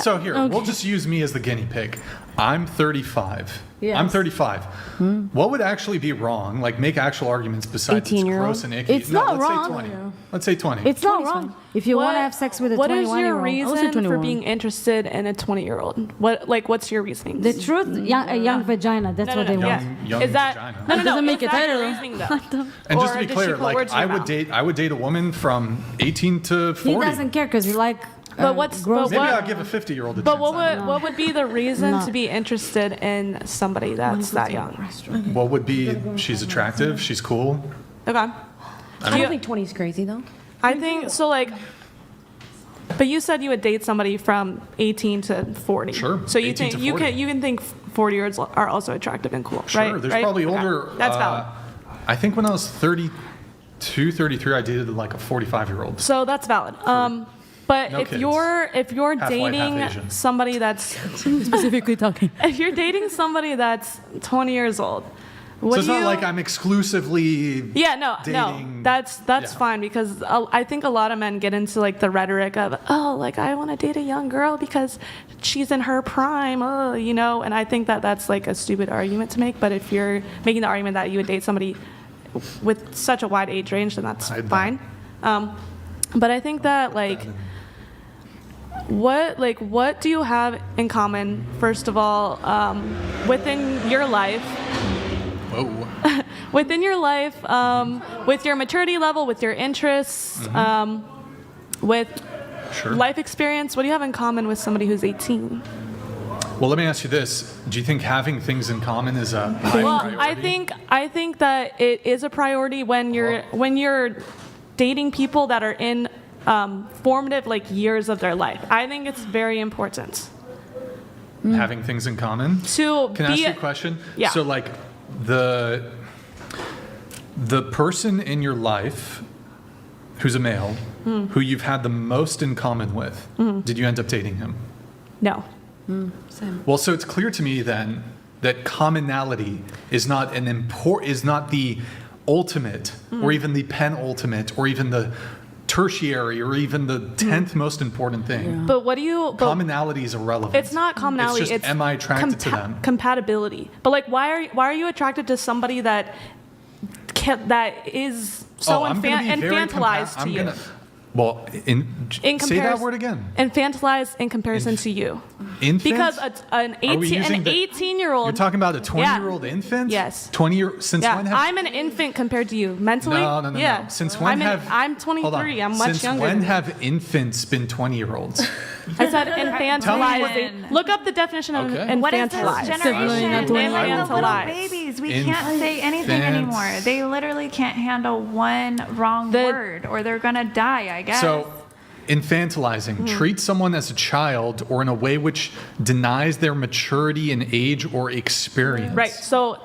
So here, we'll just use me as the guinea pig. I'm 35. Yes. I'm 35. What would actually be wrong? Like, make actual arguments besides it's 18-year-old? gross and icky. It's no, not let's wrong. say 20. Let's say 20. It's not wrong. If you want to have sex with a 21-year-old, What is your reason for being interested in a 20-year-old? What's your reasoning? The truth, a young vagina. That's what they want. Young is that vagina. no? doesn't make is it that your better. reasoning, though? And just Or to be did she clear, put like words in your mouth? I would date a woman from 18 to 40. He doesn't care because you like. But what's gross. Maybe I'll give a 50-year-old a But chance. what would be the reason to be interested in somebody that's that young? What would be? She's attractive. She's cool. Okay. I don't think 20 is crazy, though. I think so. But you said you would date somebody from 18 to 40. Sure. So you 18 think to you 40. can think 40-years are also attractive and cool, Sure. right? There's Right? probably Okay. older. That's valid. I think when I was 32, 33, I dated like a 45-year-old. So that's valid. But No if kids. you're Half white, half dating Asian. somebody that's Specifically talking. if you're dating somebody that's 20 years old, what So it's do not you, like I'm exclusively. Yeah, no, dating- that's yeah. fine because I think a lot of men get into like the rhetoric of like I want to date a young girl because she's in her prime, and I think that's like a stupid argument to make. But if you're making the argument that you would date somebody with such a wide age range, then that's I'd fine. But I think that what do you have in common? First of all, within your life. Whoa. Within your life, with your maturity level, with your interests, with Sure. life experience, what do you have in common with somebody who's 18? Well, let me ask you this: do you think having things in common is a high Well, priority? I think that it is a priority when you're dating people that are in formative years of their life. I think it's very important Having things in common. to Can I ask be you a question? Yeah. So, like, the person in your life who's a male, who you've had the most in common with, did you end up dating him? No. Well, so it's clear to me then that commonality is not the ultimate, or even the penultimate, or even the tertiary, or even the 10th most important thing. But what do you? But Commonality is irrelevant. it's not commonality. It's just, am I attracted to them? Compatibility. But why are you attracted to somebody that is so I'm gonna be very infantilized to you? Well, say that word again. Infantilized in comparison to you. Infant? Because an Are we using 18-year-old. You're talking about a 20-year-old infant? Yes. 20-year. Since Yeah, when have? I'm an infant compared to you mentally. No. Yeah. Since when I'm 23. Hold on. I'm much Since younger. when than you. have infants been 20-year-olds? I said infantilized. when. Look up the definition of Okay. What is infantilized. this generation? Not They're like the little Infantilized. babies. We can't say anything Infants. anymore. They literally can't handle one wrong word or they're going to die, I guess. So, infantilizing, treat someone as a child or in a way which denies their maturity in age or experience. Right. So How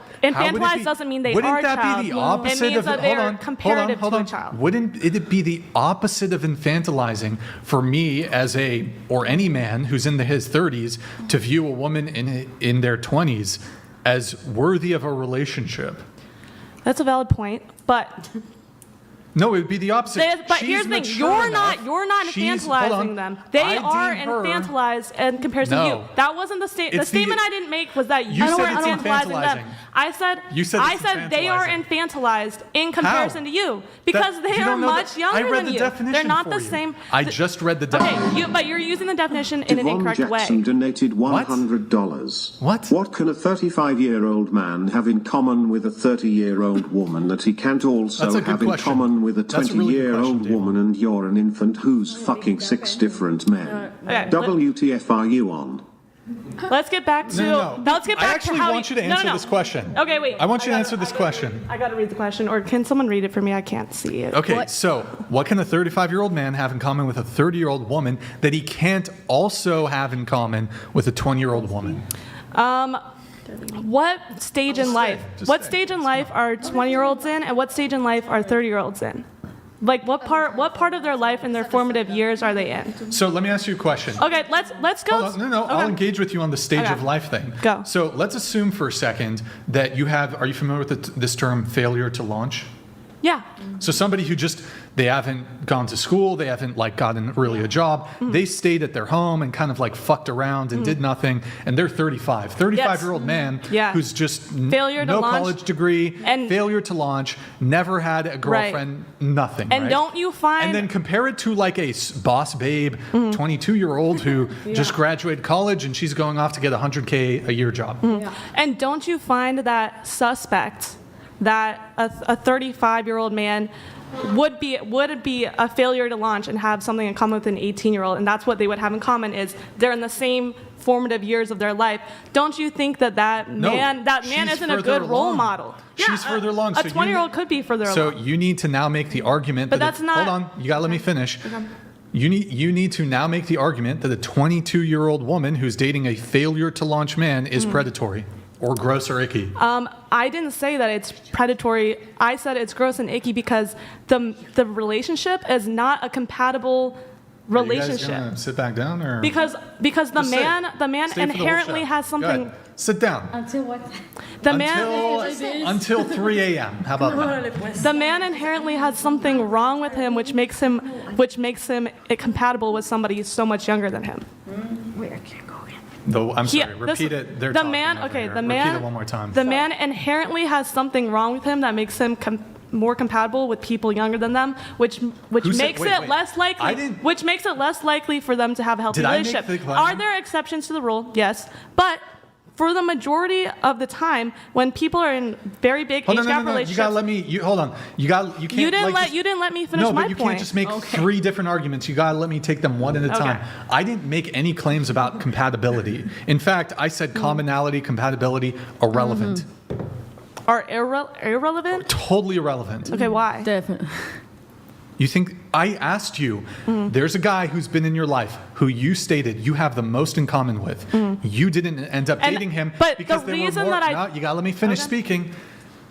would it infantilized be- doesn't mean they wouldn't are a that child. be the opposite it means of that they're comparative to a child. Wouldn't it be the opposite of infantilizing for me or any man who's in his 30s to view a woman in their 20s as worthy of a relationship? That's a valid point, but No, it would be the opposite. but She's here's the thing: mature enough. you're not She's- hold on. infantilizing them. They I are deem her- infantilized in comparison to No. you. That wasn't the statement. The It's the- statement I didn't make was that You you said were it's infantilizing them. infantilizing. I said You said it's they are infantilizing. infantilized in comparison to you because they you are don't know much that- younger I read than the you. definition They're not for the you. same. I just read the definition. Okay, but you're using the definition in an Devon incorrect Jackson way. donated $100. What? What can a 35-year-old man have in common with a 30-year-old woman that he can't also That's a good have in question. common with a That's a really good 20-year-old question, woman and you're an infant who's fucking 6 different men? Okay, WTF are you on? Let's get back to. No. Let's get back I actually to how want you to answer this question. Okay, wait. I want you to answer this question. I gotta read the question, or can someone read it for me? I can't see it. Okay, so what can a 35-year-old man have in common with a 30-year-old woman that he can't also have in common with a 20-year-old woman? What stage in life? Just What say. stage in life are 20-year-olds in, and what stage in life are 30-year-olds in? Like what part of their life in their formative years are they in? So let me ask you a question. Okay, let's go. Hold on. No, Okay. I'll engage with you on the stage Okay. of life thing. Go. So let's assume for a second that are you familiar with this term failure to launch? Yeah. So somebody who just They haven't gone to school. They haven't like gotten really a job. They stayed at their home and kind of like fucked around and did nothing. And they're 35. 35-year-old man who's just failure to no launch, college degree, and failure to launch, never had a girlfriend, nothing. And don't you find... And then compare it to like a boss babe, 22-year-old who just graduated college and she's going off to get a $100K a year job. And don't you find that suspect that a 35-year-old man would be a failure to launch and have something in common with an 18-year-old, and that's what they would have in common is they're in the same formative years of their life. Don't you think that man isn't a good role model? She's further along. A 20-year-old could be further along. So you need to now make the argument But that that's not... Hold on, you got to let me finish. You need to now make the argument that a 22-year-old woman who's dating a failure to launch man is predatory or gross or icky. I didn't say that it's predatory. I said it's gross and icky because the relationship is not a compatible relationship. Are you guys gonna sit back down or because the man inherently has something. Sit down. Until what? Until 3 a.m. How about that? The man inherently has something wrong with him, which makes him compatible with somebody so much younger than him. Wait, I can't go in. Though I'm sorry, repeat it. They're talking over here. Repeat it one more time. The man inherently has something wrong with him that makes him more compatible with people younger than them, which makes it less likely for them to have a healthy relationship. Are there exceptions to the rule? Yes, but for the majority of the time, when people are in very big age gap relationships, you gotta let me. Hold on. You can't. You didn't let me finish my point. No, but you can't just make three different arguments. You gotta let me take them one at a time. I didn't make any claims about compatibility. In fact, I said commonality, compatibility, irrelevant. Are irrelevant? Totally irrelevant. Okay, why? Definitely. You think I asked you? There's a guy who's been in your life who you stated you have the most in common with. You didn't end up dating him, but because the reason that you gotta let me finish speaking.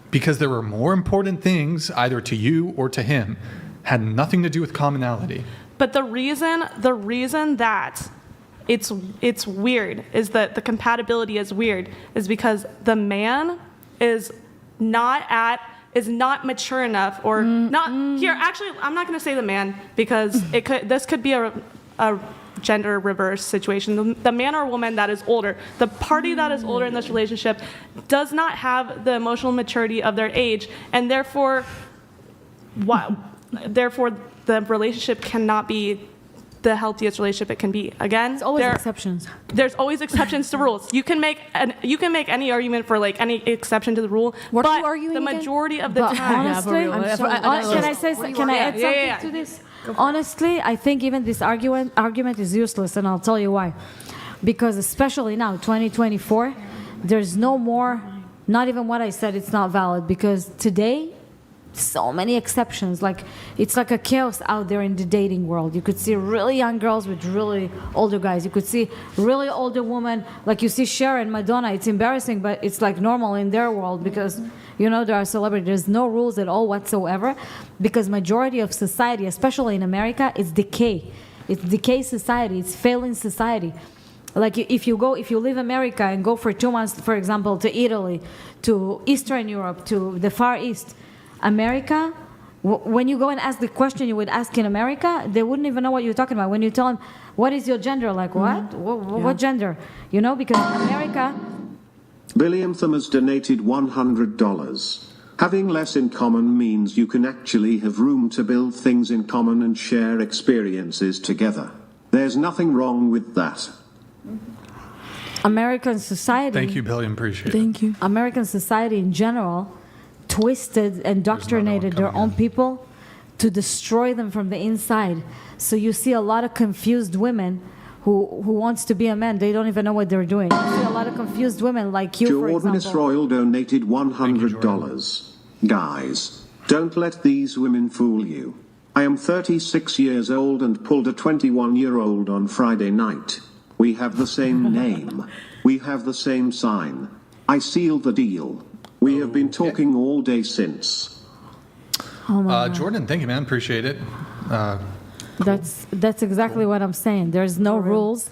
Because there were more important things, either to you or to him, had nothing to do with commonality. But the reason that it's weird is that the compatibility is weird is because the man is not mature enough or not here. Actually, I'm not going to say the man because this could be a gender reverse situation. The man or woman that is older, the party that is older in this relationship does not have the emotional maturity of their age, and therefore the relationship cannot be the healthiest relationship it can be. Again, There's always exceptions. There's always exceptions to rules. You can make any argument for like any exception to the rule, What are you but arguing the again? majority of the But time, honestly, can I add something to this? Honestly, I think even this argument is useless, and I'll tell you why. Because especially now, 2024, there's no more. Not even what I said, it's not valid. Because today, so many exceptions. Like it's like a chaos out there in the dating world. You could see really young girls with really older guys. You could see really older women, like you see Cher and Madonna. It's embarrassing, but it's like normal in their world because there are celebrities. There's no rules at all whatsoever, because majority of society, especially in America, it's decay. It's decay society. It's failing society. Like if you leave America and go for 2 months, for example, to Italy, to Eastern Europe, to the Far East. America, when you go and ask the question you would ask in America, they wouldn't even know what you're talking about. When you tell them, what is your gender? Like, what? What gender? Because in America... Billiamtham has donated $100. Having less in common means you can actually have room to build things in common and share experiences together. There's nothing wrong with that. American society... Thank you, Billiam. Appreciate it. Thank you. American society in general... twisted, indoctrinated their own people to destroy them from the inside. So you see a lot of confused women who wants to be a man. They don't even know what they're doing. You see a lot of confused women like you, for Jordan example. Royal donated $100. Guys, don't let these women fool you. I am 36 years old and pulled a 21-year-old on Friday night. We have the same name. We have the same sign. I sealed the deal. We have been talking all day since. Jordan, thank you, man. Appreciate it. That's exactly what I'm saying. There's no rules.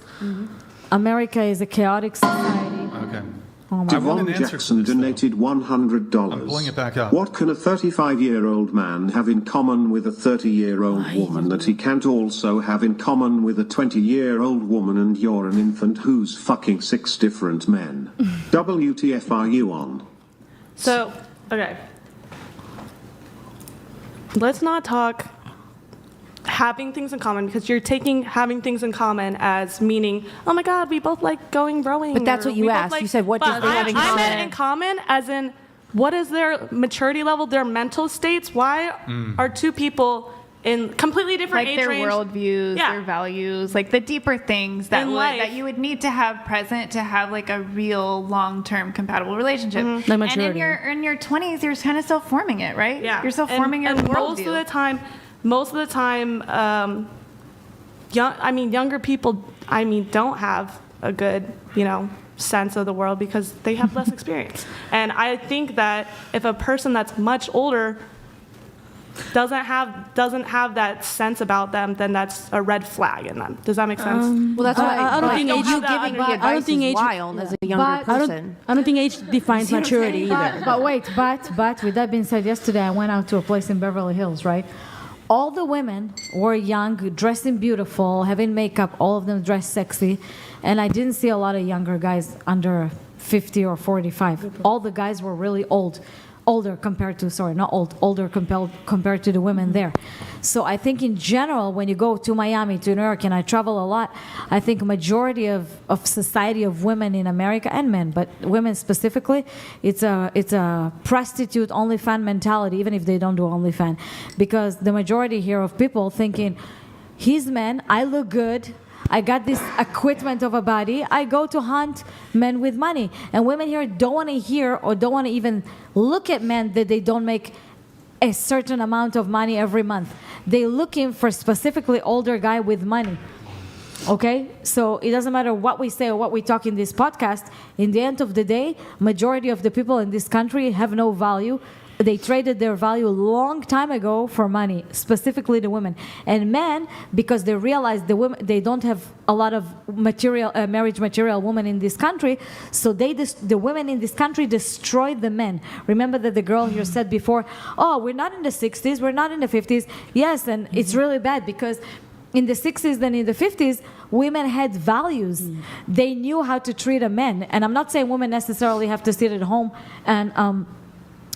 America is a chaotic society. Okay. Oh my Devon an answer Jackson to this, donated $100. I'm pulling it back up. What can a 35-year-old man have in common with a 30-year-old woman that he can't also have in common with a 20-year-old woman, and you're an infant who's fucking 6 different men? WTF are you on? So, okay. Let's not talk having things in common, because you're taking having things in common as meaning, oh my God, we both like going rowing. But that's or what you we both asked. like- You said, what but do they have in I common? meant in common as in, what is their maturity level, their mental states? Why are two people in completely different Like age their range? worldviews, Yeah. their values, like the deeper things that In would, life. that you would need to have present to have like a real long-term compatible relationship. The And in maturity. your 20s, you're kind of still forming it, right? Yeah. You're still forming your and worldview. most of the time, younger people, don't have a good, sense of the world because they have less experience. And I think that if a person that's much older doesn't have that sense about them, then that's a red flag in them. Does that make sense? Well, that's why I don't think you age- giving I the don't advice think is age- wild as a younger But person. I don't think age defines See what I'm maturity saying? either. But with that being said, yesterday I went out to a place in Beverly Hills, right? All the women were young, dressing beautiful, having makeup, all of them dressed sexy. And I didn't see a lot of younger guys under 50 or 45. All the guys were really older compared to, older compared to the women there. So I think in general, when you go to Miami, to New York, and I travel a lot, I think majority of society of women in America, and men, but women specifically, it's a prostitute OnlyFans mentality, even if they don't do OnlyFans. Because the majority here of people thinking, he's man, I look good, I got this equipment of a body, I go to hunt men with money. And women here don't want to hear or don't want to even look at men that they don't make a certain amount of money every month. They're looking for specifically older guy with money. Okay? So it doesn't matter what we say or what we talk in this podcast. In the end of the day, majority of the people in this country have no value. They traded their value a long time ago for money, specifically the women. And men, because they realize the women, they don't have a lot of material, marriage material women in this country, so the women in this country destroy the men. Remember that the girl here said before, oh, we're not in the 60s, we're not in the 50s. Yes, and it's really bad because in the 60s and in the 50s, women had values. They knew how to treat a man. And I'm not saying women necessarily have to sit at home and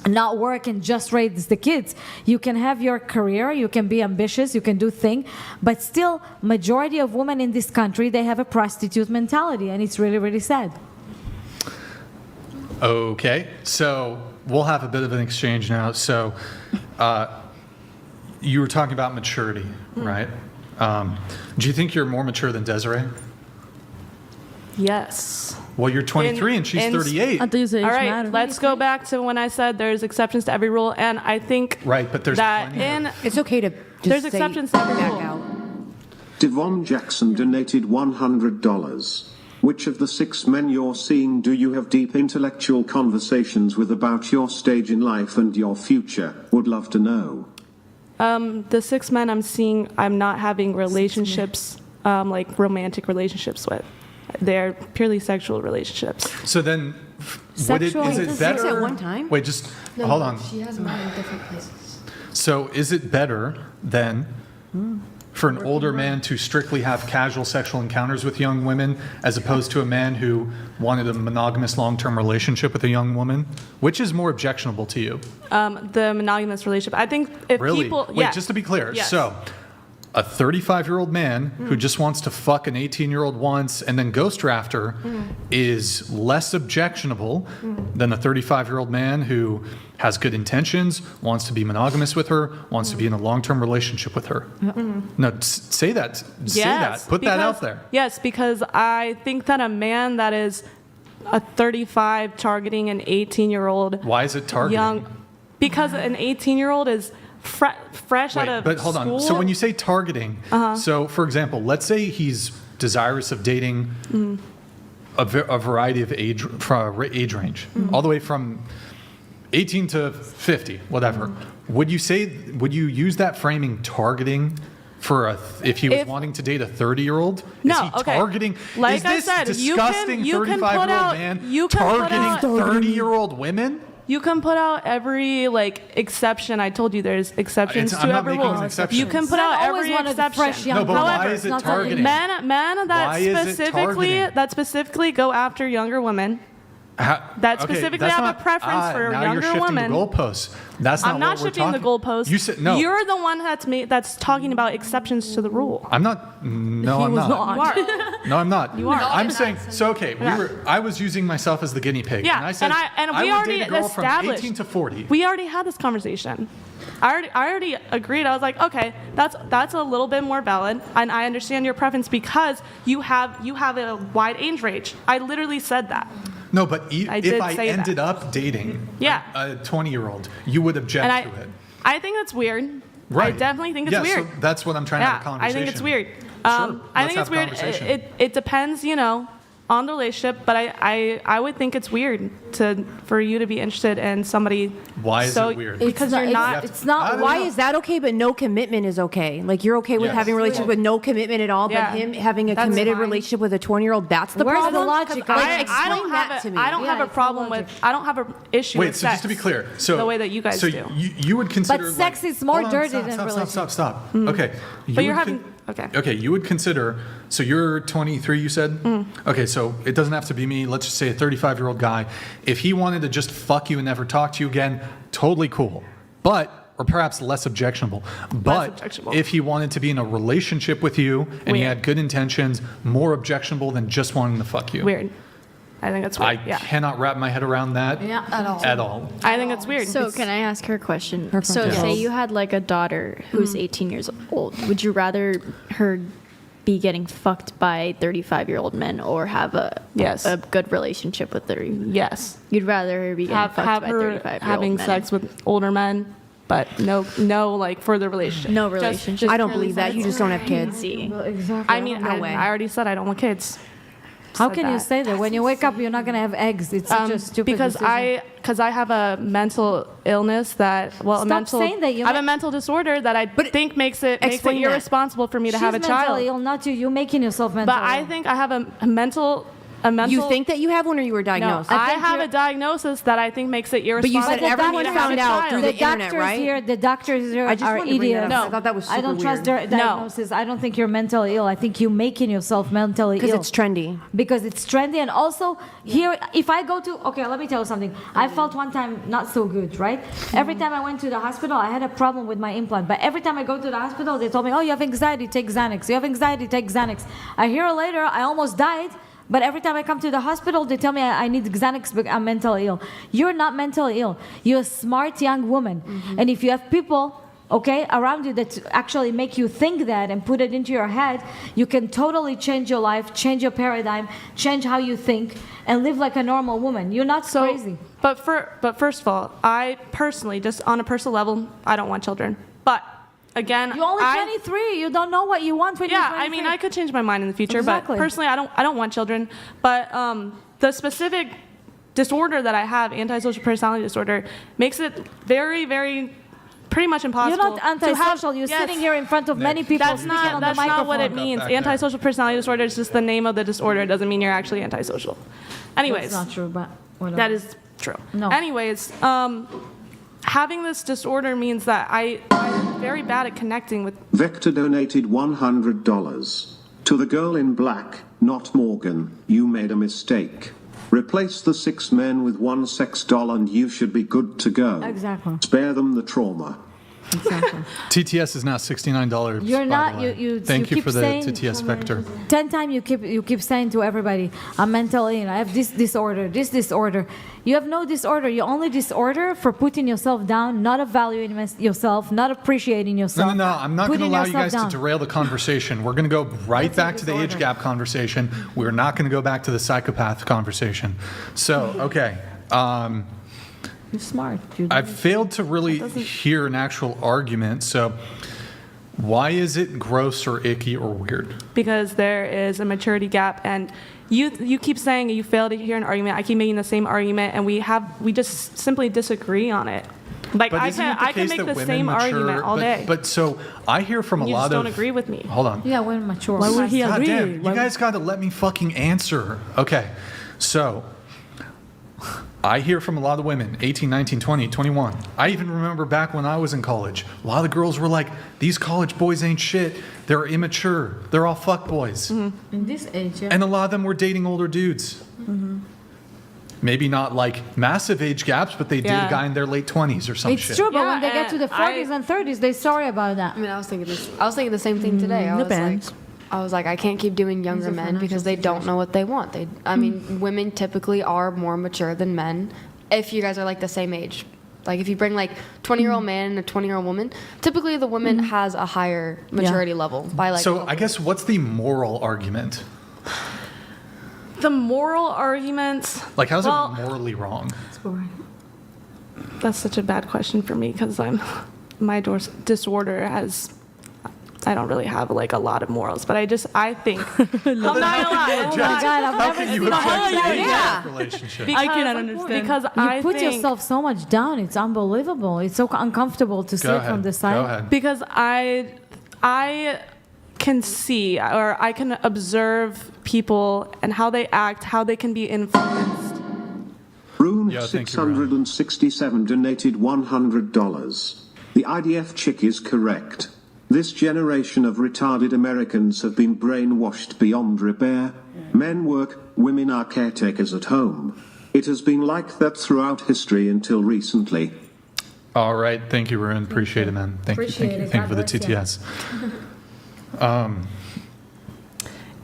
not work and just raise the kids. You can have your career, you can be ambitious, you can do things, but still, majority of women in this country, they have a prostitute mentality, and it's really, really sad. Okay, so we'll have a bit of an exchange now. So you were talking about maturity, right? Do you think you're more mature than Desiree? Yes. Well, you're 23 and she's 38. I think All right, let's go back to when I said there's exceptions to every rule, and I think Right, but there's that plenty It's okay to just There's say exceptions to every back rule. out. Devon Jackson donated $100. Which of the 6 men you're seeing do you have deep intellectual conversations with about your stage in life and your future? Would love to know. The 6 men I'm seeing, I'm not having relationships, like romantic relationships with. They're purely sexual relationships. So then, is it 6 better? at one time? Wait, just hold on. She has mine in different places. So is it better then for an older man to strictly have casual sexual encounters with young women as opposed to a man who wanted a monogamous long-term relationship with a young woman? Which is more objectionable to you? The monogamous relationship. I think if Really? people, Wait, just to be clear. Yes. So a 35-year-old man who just wants to fuck an 18-year-old once and then ghost her after is less objectionable than a 35-year-old man who has good intentions, wants to be monogamous with her, wants to be in a long-term relationship with her. No, say that. Say that. Put that out there. Yes, because I think that a man that is a 35 targeting an 18-year-old Why is it targeting? young, because an 18-year-old is fresh out Wait, of but hold on. school. So when you say targeting, so for example, let's say he's desirous of dating a variety of age range, all the way from 18 to 50, whatever. Would you use that framing targeting if he was wanting to date a 30-year-old? No, is he okay. targeting? Like is this I said, disgusting you can put 35-year-old out- man you can put out- targeting 30-year-old women? You can put out every exception. I told you there's exceptions I'm to not every making rule. an exception. You can put Men out always every wanted the fresh exception. young No, but why However, is it not targeting? something- men Why is it targeting? that specifically go after younger women. That specifically that's have not- a preference for now younger you're shifting women. the goalposts. That's not I'm not what we're shifting the talking. goalposts. You said no. You're the one that's talking about exceptions to the rule. I'm not. No, I'm not. You are. No, I'm not. You are. I'm saying so. Okay, I was using myself as the guinea pig. Yeah, and I said and we I would already date a girl established. from 18 to 40. We already had this conversation. I already agreed. I was like, okay, that's a little bit more valid, and I understand your preference because you have a wide age range. I literally said that. No, but I if did I say ended that. up dating Yeah. a 20-year-old, you would object And to it. I think that's weird. Right. I definitely think it's yeah, weird. So that's what I'm trying to have a Yeah, I conversation. think it's weird. Sure, I let's think it's have a weird. conversation. It depends, on the relationship, but I would think it's weird for you to be interested in somebody. Why is so, it weird? Because you're not. It's not. Why is that okay, but no commitment is okay? Like you're okay with Yes. having a relationship with no commitment at all, Yeah. but him having a That's committed fine. relationship with a 20-year-old, that's the Where's the problem? logic? Like, I explain don't that have to me. I don't have a it's problem logic. with. I don't have an issue Wait, with so sex. just to be clear, so the way that you guys so do. you would consider. But sex is more Hold on, dirty stop, than stop, relationship. Stop. Okay. But you're would having. Okay. Okay, you would consider. So you're 23, you said. Okay, so it doesn't have to be me. Let's just say a 35-year-old guy. If he wanted to just fuck you and never talk to you again, totally cool. Or perhaps less objectionable. But objectionable. if he wanted to be in a relationship with you and he Weird. had good intentions, more objectionable than just wanting to fuck you. Weird. I think that's I weird. Yeah. cannot wrap my head around that at all. I think it's weird. So can I ask her a question? So Yes. say you had a daughter who's 18 years old. Would you rather her be getting fucked by 35-year-old men or have a Yes. a good relationship with 30? Yes. You'd rather her be getting Have fucked by her 35-year-old having men. sex with older men, but no further relationship. No Just- relationship. I don't believe that. You just don't have kids. See. Exactly. I mean, No way. I already said I don't want kids. How Said can you that. say that? When you wake up, you're not gonna have eggs. It's such a stupid because decision. I have a mental illness that Stop saying that. I have a mental disorder that I think makes it explain that. irresponsible for me to She's have a mentally child. ill, not you. You're making yourself mentally But I ill. think I have a mental. You think that you have one or you were No, diagnosed? I think have you're- a diagnosis that I think makes it you irresponsible. said the everyone doctors found are- out through the the internet, doctors right? here, the doctors here I just are wanted to bring that idiots. up. I thought that was I don't super trust weird. their diagnosis. I don't think you're mentally ill. I think you're making yourself mentally ill. Because it's trendy. Because it's trendy, and also here, if I go to, okay, let me tell you something. I felt one time not so good, right? Every time I went to the hospital, I had a problem with my implant. But every time I go to the hospital, they told me, oh, you have anxiety, take Xanax. You have anxiety, take Xanax. A year later, I almost died. But every time I come to the hospital, they tell me I need Xanax because I'm mentally ill. You're not mentally ill. You're a smart young woman. And if you have people, okay, around you that actually make you think that and put it into your head, you can totally change your life, change your paradigm, change how you think, and live like a normal woman. You're not crazy. But first of all, I personally, just on a personal level, I don't want children. But again, You're only 23. You don't know what you want when you're 23. I mean, I could change my mind in the future, Exactly. but personally, I don't want children. But the specific disorder that I have, antisocial personality disorder, makes it very, very, pretty much impossible. You're not antisocial. You're Yes. sitting here in front of many people That's speaking on not the microphone. what it means. Back there. Antisocial personality disorder is just the name of the disorder. It doesn't mean you're actually antisocial. Anyways, That's not true, but whatever. that is true. No. Anyways, having this disorder means that I'm very bad at connecting with. Vector donated $100. To the girl in black, not Morgan, you made a mistake. Replace the 6 men with 1 sex doll and you should be good to go. Exactly. Spare them the trauma. Exactly. TTS is now $69. You're by not. the way. You Thank you keep for the saying, TTS Vector. 10 times you keep saying to everybody, I'm mentally ill. I have this disorder, this disorder. You have no disorder. You only disorder for putting yourself down, not evaluating yourself, not appreciating yourself. No. I'm not going to putting allow you yourself guys down. to derail the conversation. We're going to go right back to the age gap conversation. We're not going to go back to the psychopath conversation. So, okay. You're smart. I've failed to really hear an actual argument. So, why is it gross or icky or weird? Because there is a maturity gap, and you keep saying you fail to hear an argument. I keep making the same argument, and we just simply disagree on it. Like But I isn't it can case make that the women same mature, argument all day. But so I hear from a you lot just don't of. agree with me. Hold on. Yeah, when mature. Why would he God agree? damn, you guys got to let me fucking answer. Okay, so I hear from a lot of women, 18, 19, 20, 21. I even remember back when I was in college, a lot of girls were like, these college boys ain't shit. They're immature. They're all fuck boys. In this age, yeah. And a lot of them were dating older dudes. Maybe not like massive age gaps, but they date a guy in their late 20s or some It's shit. true, but Yeah, when they get to the 40s and 30s, they're sorry about that. I mean, I was thinking this. I was thinking the same thing today. Depends. I was like, I can't keep doing younger men because they don't know what they want. I mean, women typically are more mature than men. If you guys are like the same age, like if you bring like 20-year-old man and a 20-year-old woman, typically the woman has a higher maturity level by like. So I guess what's the moral argument? The moral arguments. Like, how's it morally wrong? That's such a bad question for me because my disorder has. I don't really have like a lot of morals, but I think I'm not gonna lie. Oh my God, I've How never can seen you a whole object to yeah. a relationship? Because, I cannot understand. because You I put think, yourself so much down. It's unbelievable. It's so uncomfortable to see Go it from ahead. the side. Go ahead. because I can see or I can observe people and how they act, how they can be influenced. Rune Yeah, thank you, Rune. 667 donated $100. The IDF chick is correct. This generation of retarded Americans have been brainwashed beyond repair. Men work, women are caretakers at home. It has been like that throughout history until recently. All right. Thank you, Ruin. Appreciate it, man. Thank you. Thank you. Thank you for the TTS.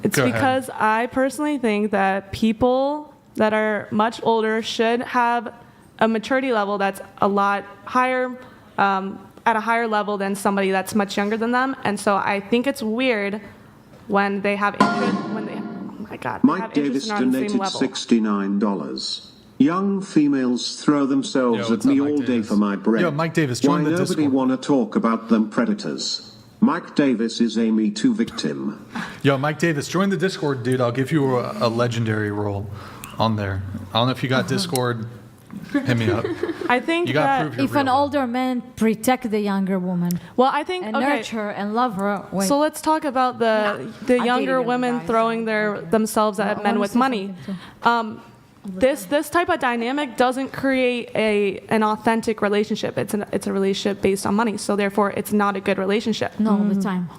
It's Go ahead. because I personally think that people that are much older should have a maturity level that's a lot higher, at a higher level than somebody that's much younger than them. And so I think it's weird when they have interest, oh my God, they Mike have interest Davis and are on the same donated level. $69. Young females throw themselves Yo, at what's me up, Mike all day Davis? for my bread. Yo, Mike Davis, Why join the nobody Discord. want to talk about them predators? Mike Davis is a Me Too victim. Yo, Mike Davis, join the Discord, dude. I'll give you a legendary role on there. I don't know if you got Discord. Hit me up. I think You gotta that, prove you're If an real. older man protect the younger woman well, I think, and okay. nurture and love her, wait, So let's talk about the dated younger younger women guys, throwing themselves I at wanna men with say money. something This type of dynamic doesn't create an authentic relationship. It's a relationship based on money. So therefore, it's not a good relationship. no, all the time.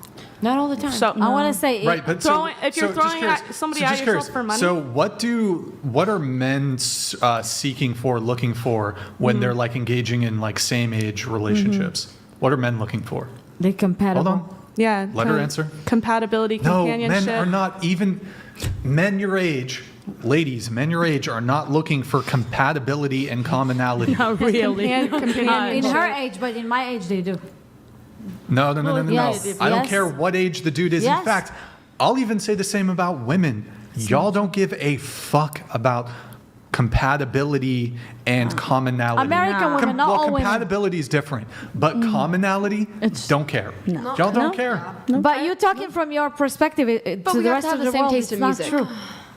Not all the time. So I want to say, Right, but if you're just throwing curious. at somebody just at yourself curious. for money. So what are men seeking for, looking for when they're like engaging in like same age relationships? What are men looking for? they're compatible. Hold on. yeah, Let her answer. Compatibility, No, companionship. men are not even men your age. Ladies, men your age are not looking for compatibility and commonality. Not really. In Companionship. her age, but in my age, they do. No. yes, I don't yes. care what age the dude is. In Yes. fact, I'll even say the same about women. Y'all don't give a fuck about compatibility and commonality. American women, not all women. compatibility is different, but commonality, don't care. Y'all don't care. But you're talking from your perspective to we the have rest to have of the the same world. taste It's in not music. true.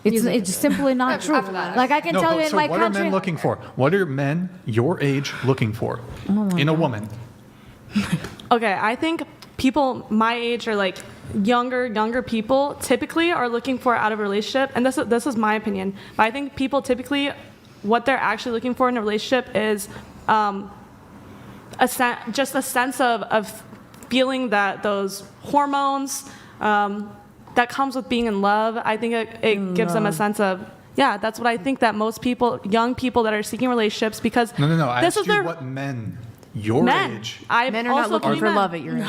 It's simply not true. Like I can No, tell but you in so my what country. are men looking for? What are men your age looking for in a woman? Okay, I think people my age or like younger people typically are looking for out of a relationship, and this is my opinion, but I think people typically what they're actually looking for in a relationship is just a sense of feeling that those hormones that comes with being in love. I think it gives them a sense of, yeah, that's what I think that most people, young people that are seeking relationships, because No. I this asked is you their what men your men. age. I Men are not also looking believe for men. love at your age.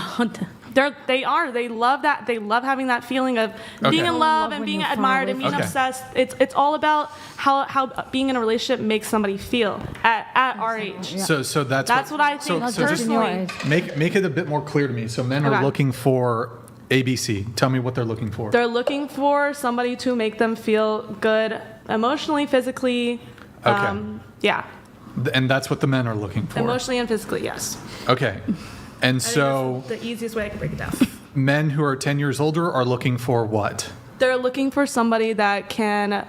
They are. They love that. They love having that feeling of being Okay. in love Love and when being you're far admired away and being from- Okay. obsessed. It's all about how being in a relationship makes somebody feel at our age. So that's what I think Not So just in your personally. age. make it a bit more clear to me. So men are Okay. looking for ABC. Tell me what they're looking for. They're looking for somebody to make them feel good emotionally, physically. Okay. Yeah, And that's what the men are looking for. emotionally and physically. Yes. Okay. And I think so that's the easiest way I can break it down. men who are 10 years older are looking for what? They're looking for somebody that can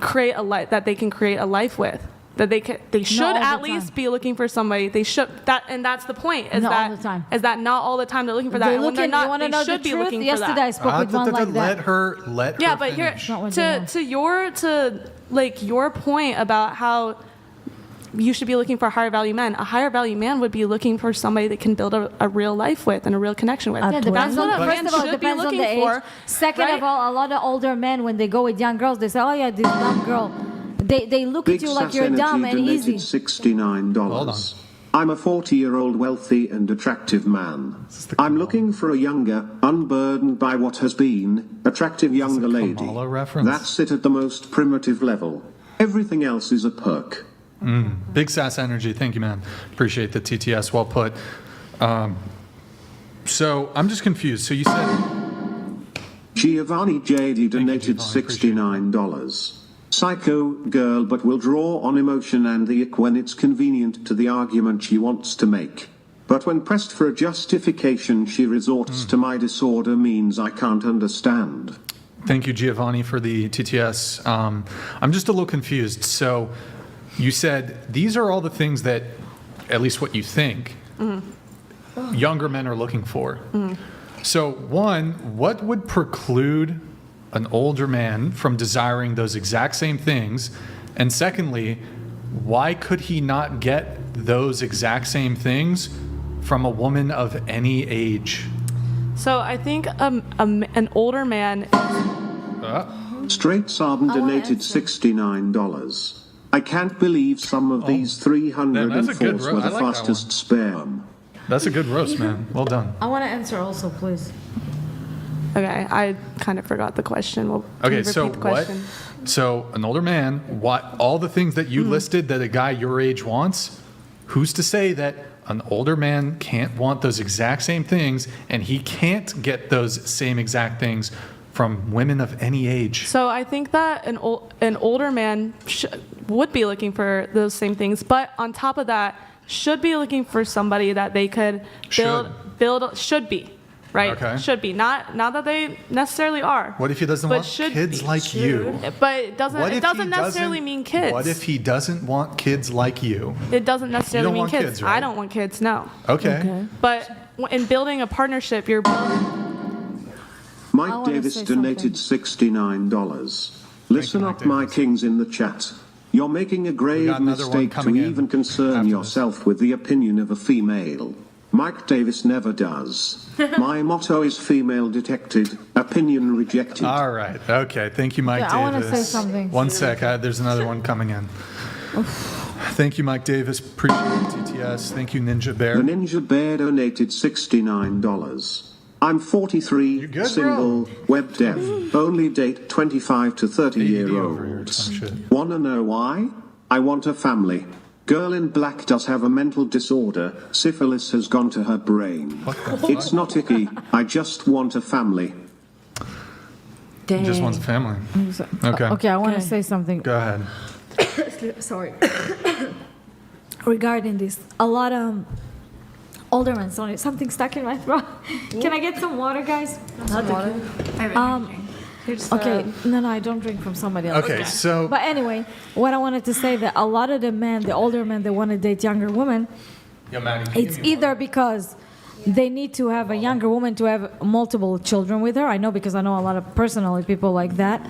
create a life that they can create a life with. That they should all the at least time. be looking for somebody. They should and that's the point. Is Not that all the time. is that not all the time they're looking for that? They And when look they're in, not, you want to they know should the be truth? looking for Yesterday I that. spoke with one like Let that. her Yeah, but you're finish. Not what they want. to your point about how you should be looking for higher value men. A higher value man would be looking for somebody that can build a real life with and a real connection with. Yeah, That's depends what on, a first man of all, it should be depends on looking the age. for. Second right? of all, a lot of older men, when they go with young girls, they say, "Oh yeah, this dumb girl." They look Big at you like Sass you're Energy dumb and donated easy. $69. I'm a 40-year-old wealthy and attractive man. I'm looking for a younger, unburdened by what has been, attractive younger lady. Kamala reference? That's it at the most primitive level. Everything else is a perk. Big Sass Energy. Thank you, man. Appreciate the TTS. Well put. So I'm just confused. So you said Giovanni JD donated Giovanni. Appreciate $69. Psycho girl but will draw on emotion and the ick when it's convenient to the argument she wants to make. But when pressed for a justification she resorts to my disorder means I can't understand. thank you, Giovanni, for the TTS. I'm just a little confused. So you said these are all the things that, at least what you think, younger men are looking for. So one, what would preclude an older man from desiring those exact same things? And secondly, why could he not get those exact same things from a woman of any age? So I think an older man. Straight Sarban donated $69. I can't believe some of these that's a good 304s were the I like that fastest sperm. That's a good roast, man. Well done. I want to answer also, please. Okay, I kind of forgot the question. Can Okay, you so repeat the question? So an older man, what all the things that you listed that a guy your age wants, who's to say that an older man can't want those exact same things and he can't get those same exact things from women of any age? So I think that an older man would be looking for those same things, but on top of that, should be looking for somebody that they could build. Should be. Right? Okay. Should be. Not that they necessarily are. What if he doesn't but want should kids be. like you? But it doesn't What if he necessarily doesn't- mean kids. What if he doesn't want kids like you? It doesn't necessarily mean want kids. kids, right? I don't want kids, no. Okay. But in building a partnership, you're building. Mike wanna Davis say donated $69. Listen Mike up, my Davis. kings in the chat. You're making a grave got another one mistake to coming in even concern after yourself with the opinion of a female. Mike Davis never does. My motto is female detected, opinion rejected. All right. Okay. Thank you, Mike Yeah, I Davis. wanna say something. One sec. There's another one coming in. Thank you, Mike Davis. Appreciate it, TTS. Thank you, Ninja Bear. The Ninja Bear donated $69. I'm 43, good, single, web dev, only date 25 to 30 ADD year over here, olds. some shit. Wanna know why? I want a family. Girl in black does have a mental disorder. Syphilis has gone to her brain. It's not icky. I just want a family. He just wants a family. Okay. Okay, I want to say something. Go ahead. Sorry. Regarding this, a lot of older men. Sorry, something stuck in my throat. Can I get some water, guys? Okay, no, I don't drink from somebody else. Okay, so But anyway, what I wanted to say that a lot of the men, the older men, they want to date younger women. Yo, Maddie, can you It's give me either because they need to have a younger woman to have multiple children with her. I know because I know a lot of personally people like that.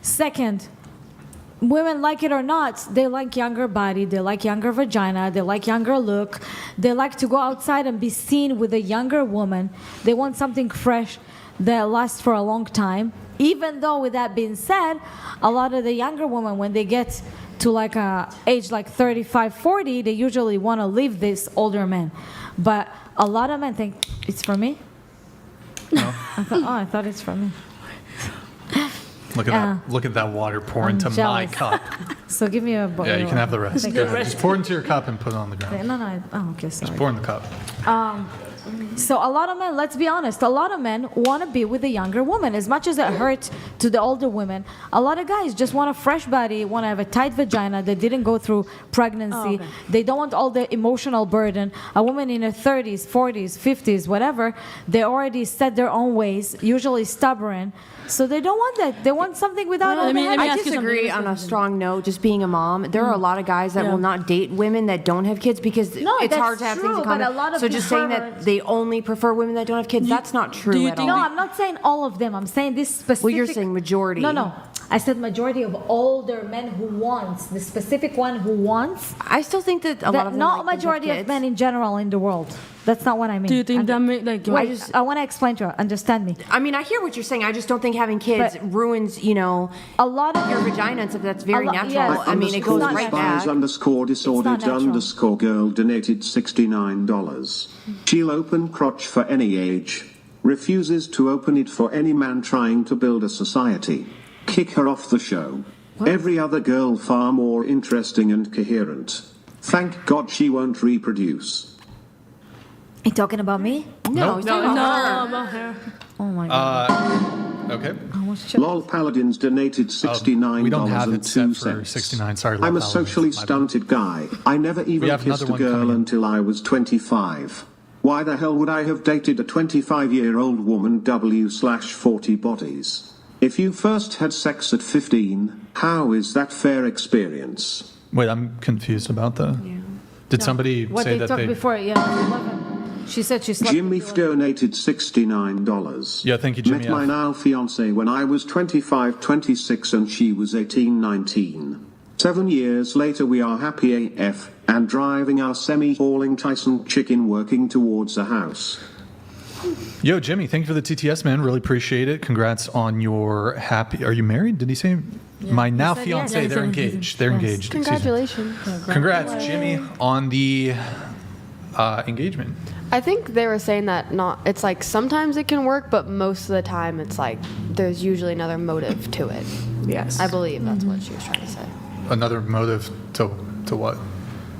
Second, women, like it or not, they like younger body, they like younger vagina, they like younger look. They like to go outside and be seen with a younger woman. They want something fresh that lasts for a long time. Even though, with that being said, a lot of the younger women, when they get to like a age like 35, 40, they usually want to leave this older man. But a lot of men think, it's for me? No. I thought it's for me. Look at that! Look at that water pour into my jealous. cup. So give me a bottle. Yeah, you can have the rest. Thank Go you. ahead. Just pour into your cup and put it on the ground. No, okay, sorry. Pour in the cup. So a lot of men, let's be honest, a lot of men want to be with a younger woman. As much as it hurts to the older women, a lot of guys just want a fresh body, want to have a tight vagina that didn't go through pregnancy. They don't want all the emotional burden. A woman in her 30s, 40s, 50s, whatever, they already set their own ways, usually stubborn. So they don't want that. They want something without all the heavy. I disagree on a strong note. Just being a mom, there are a lot of guys that will not date women that don't have kids because it's that's hard to have things in true, common. but a lot of So just saying that perverts- they only prefer women that don't have kids, that's not true at all. No, I'm not saying all of them. I'm saying this specific. Well, you're saying majority. No. I said majority of older men who wants, the specific one who wants. I still think that a lot of them not like to have majority of kids. men in general in the world. That's not what I mean. Do you think that make Wait, I want to explain to her. Understand me. I mean, I hear what you're saying. I just don't think having kids ruins, a lot of your vagina and stuff. That's very natural. yes. I mean, it goes not right natural. back. _disordered natural. girl donated $69. She'll open crotch for any age. Refuses to open it for any man trying to build a society. Kick her off the show. Every other girl far more interesting and coherent. Thank God she won't reproduce. You talking about me? No, it's not about her. Oh my god. Okay. Lol Paladins donated $69 we don't have and it set 2 for cents. 69. Sorry, I'm Lol a Paladins. socially My bad. stunted guy. I never even have kissed another a one coming girl in. until I was 25. Why the hell would I have dated a 25-year-old woman W/40 bodies? If you first had sex at 15, how is that fair experience? Wait, I'm confused about the. Did somebody What say they that talked they? before? Yeah. 11. She said she slept. Jimmy donated $69. Yeah, thank you, Jimmy Met my F. now fiance when I was 25, 26 and she was 18, 19. 7 years later we are happy AF and driving our semi-hauling Tyson chicken working towards a house. Yo, Jimmy, thank you for the TTS, man. Really appreciate it. Congrats on your happy. Are you married? Did he say? My now said yes. fiance. Yeah, he they're said yes. engaged. They're Yes. engaged. Excuse me. Congratulations. Congrats, Jimmy, on the engagement. I think they were saying that it's like sometimes it can work, but most of the time it's like there's usually another motive to it. Yes. I believe that's what she was trying to say. Another motive to what?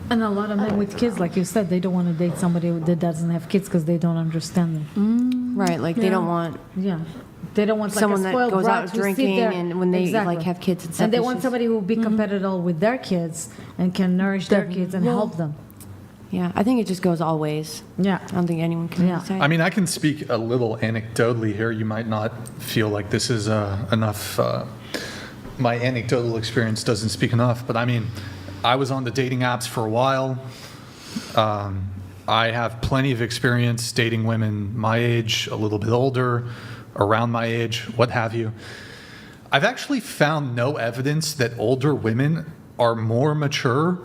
And a lot of men with kids, like you said, they don't want to date somebody that doesn't have kids because they don't understand them. Right, like they don't want Yeah. They don't want like someone a that spoiled goes brat out who sit drinking there. and when they Exactly. like have kids and stuff. And they it's want just- somebody who will be compatible with their kids and can nourish their kids and help them. Yeah, I think it just goes all ways. Yeah. I don't think anyone can Yeah. decide. I mean, I can speak a little anecdotally here. You might not feel like this is enough. My anecdotal experience doesn't speak enough, but I mean, I was on the dating apps for a while. I have plenty of experience dating women my age, a little bit older, around my age, what have you. I've actually found no evidence that older women are more mature,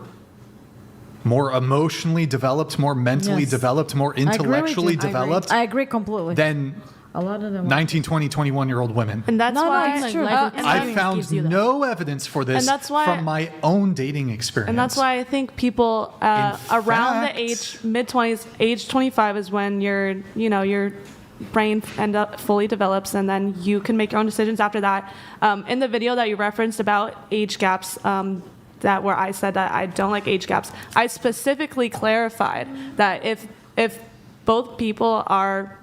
more emotionally developed, more mentally Yes. developed, more I agree with intellectually you. developed I agree completely. than A lot of them. 19, 20, 21-year-old women. And that's No, no, why it's true. and I that's- found no evidence for this And that's why- from my own dating experience. And that's why I think people around fact- the age mid-20s, age 25 is when your brain fully develops, and then you can make your own decisions after that. In the video that you referenced about age gaps, that where I said that I don't like age gaps, I specifically clarified that if both people are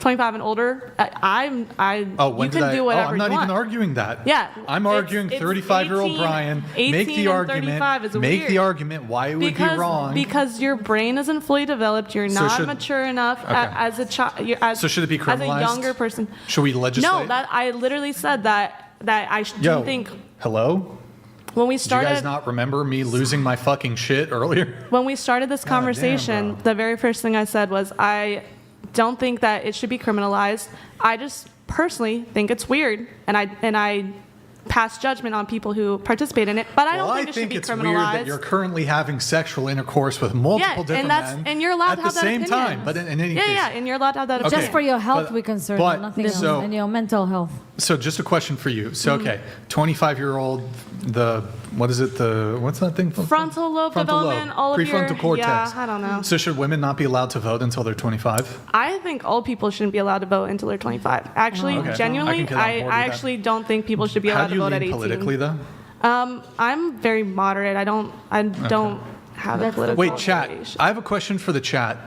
25 and older, when you did can I? do whatever I'm not you even want. arguing that. Yeah, I'm arguing it's 35-year-old 18 Brian. 18 Make the and argument. 35 is Make weird. the argument why it would be wrong. Because your brain isn't fully developed. You're So not should- mature enough Okay. as a child. So should it be As a criminalized? younger person. Should we legislate? No, that I literally said that I Yo, didn't think hello? when we Did you started. guys not remember me losing my fucking shit earlier? When we started this conversation, bro. the very first thing I said was I don't think that it should be criminalized. I just personally think it's weird, and I pass judgment on people who participate in it. But I don't Well, think it should be it's criminalized. weird that you're currently having sexual intercourse with multiple different men and you're allowed at to have the that same opinion. time. But in any yeah, case, yeah, and you're allowed to have that Okay. opinion. Just for your health, But- we're concerned. but- Nothing else. so- And your mental health. So just a question for you. So Mm-hmm. okay, 25-year-old, what's that thing? Frontal lobe development, all of prefrontal your cortex. Yeah, I don't know. So should women not be allowed to vote until they're 25? I think all people shouldn't be allowed to vote until they're 25. Actually, Okay. I genuinely, can get on I board with that. actually don't think people should be How allowed do to you vote at lean 18. politically though? I'm very moderate. I don't have a political Wait, chat. affiliation. I have a question for the chat.